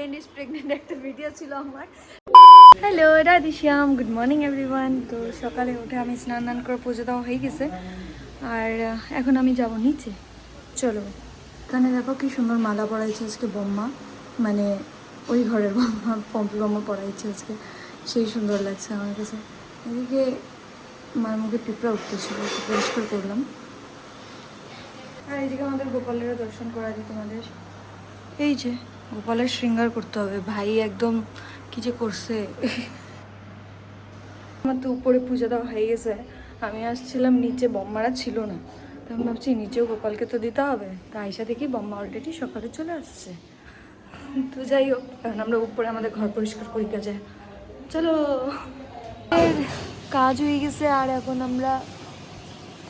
Friend is pregnant একটা video ছিল আমার। Hello Radhishyam, good morning everyone. তো সকালে উঠে আমি স্নান করে পুজো দেওয়া হয়ে গেছে, আর এখন আমি যাব নিচে। চলো, এখানে দেখো কি সুন্দর মালা পরাইছে আজকে বম্মা, মানে ওই ঘরের বম্মা, পম্পি বম্মা পরাইছে আজকে, সেই সুন্দর লাগছে আমার কাছে। এদিকে মায়ের মুখে পিঁপড়া উঠতেছিল, পরিষ্কার করলাম। আর এইদিকে আমাদের গোপালেরও দর্শন করা দিই তোমাদের। এই যে গোপালের শৃঙ্গার করতে হবে, ভাই একদম কি যে করছে। আমার তো উপরে পূজা দেওয়া হয়ে গেছে, আমি আসছিলাম নিচে, বম্মারা ছিল না, তো আমি ভাবছি নিচেও গোপালকে তো দিতে হবে। তা আইসা দেখি বম্মা অলরেডি সকালে চলে আসছে। তো যাই হোক, এখন আমরা উপরে আমাদের ঘর পরিষ্কার করি কাজে। চলো, কাজ হয়ে গেছে, আর এখন আমরা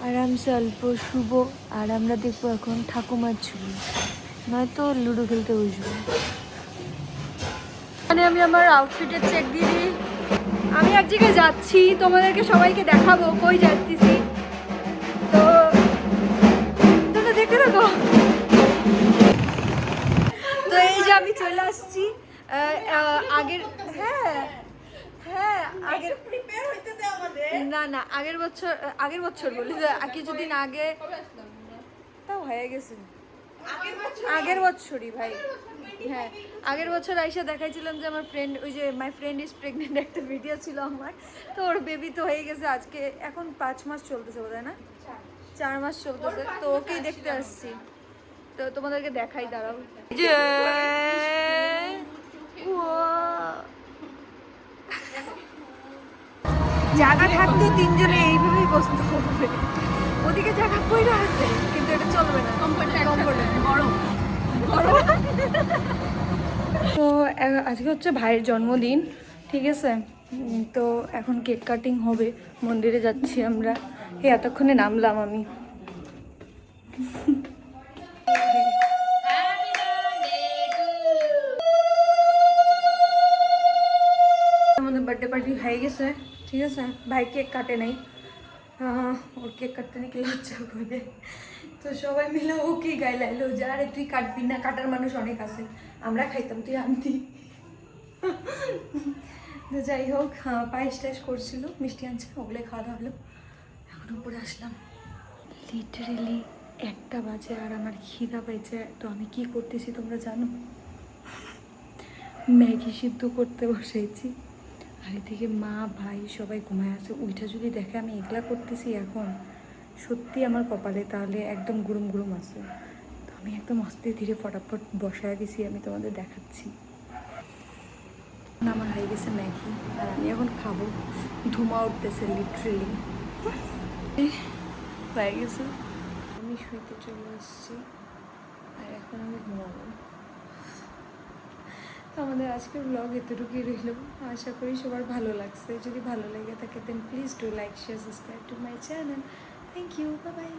আরামসে অল্প শুভ, আর আমরা দেখবো এখন ঠাকুমার ছবি, নয়তো লুডো খেলতে বসবো। মানে আমি আমার আউটফিটের চেক দিয়ে দিই। আমি এক জায়গায় যাচ্ছি, তোমাদেরকে সবাইকে দেখাবো কই যাচ্ছি, তো তোমরা দেখে থাকো। তো এই যে আমি চলে আসছি আগের, হ্যাঁ হ্যাঁ আগের, না আগের বছর বলি, কিছুদিন আগে তাও হয়ে গেছে, আগের বছরই ভাই। হ্যাঁ, আগের বছর আইসা দেখাইছিলাম যে আমার ফ্রেন্ড, ওই যে মাই ফ্রেন্ড ইজ প্রেগনেন্ট একটা ভিডিও ছিল আমার, তো ওর বেবি তো হয়ে গেছে আজকে, এখন 5 মাস চলতেছে বোধ হয়, না 4 মাস চলতেছে, তো ওকেই দেখতে আসছি। তো তোমাদেরকে দেখাই, দাঁড়াও। যে জায়গা থাকতো তিনজনে এইভাবেই বসতে হবে, ওদিকে জায়গা কইরা আছে কিন্তু এটা চলবে না, গরম। তো আজকে হচ্ছে ভাইয়ের জন্মদিন, ঠিক আছে। তো এখন কেক কাটিং হবে, মন্দিরে যাচ্ছি আমরা। এতক্ষণে নামলাম আমি। আমাদের বার্থডে পার্টি হয়ে গেছে, ঠিক আছে। ভাই কেক কাটে নাই, ওর কেক কাটতে নাকি লজ্জা করে, তো সবাই মিলে ওকে গাইলাইলো যে আরে তুই কাটবি না, কাটার মানুষ অনেক আছে, আমরা খাইতাম, তুই আনতি। তো যাই হোক, পায়েস টাইস করছিল, মিষ্টি আনছে, ওগুলো খাওয়া দাওয়া হলো। এখন উপরে আসলাম, লিটারেলি 1টা বাজে, আর আমার খিদা পাইছে। তো আমি কি করতেছি তোমরা জানো? ম্যাগি সিদ্ধ করতে বসেছি, আর এদিকে মা ভাই সবাই ঘুমায় আছে। ওইটা যদি দেখে আমি একলা করতেছি এখন, সত্যি আমার কপালে তাহলে একদম গুরুম গুরুম আছে। তো আমি একদম আস্তে ধীরে ফটাফট বসায় দিছি, আমি তোমাদের দেখাচ্ছি। আমার হয়ে গেছে ম্যাগি, আর আমি এখন খাবো। ধুমা উঠতেছে লিটারেলি, হয়ে গেছে। আমি শুইতে চলে আসছি, আর এখন আমি ঘুমাবো। আমাদের আজকের ব্লগ এতটুকুই রইল, আশা করি সবার ভালো লাগছে। যদি ভালো লেগে থাকে then please do like, share, subscribe to my channel. Thank you, bye by.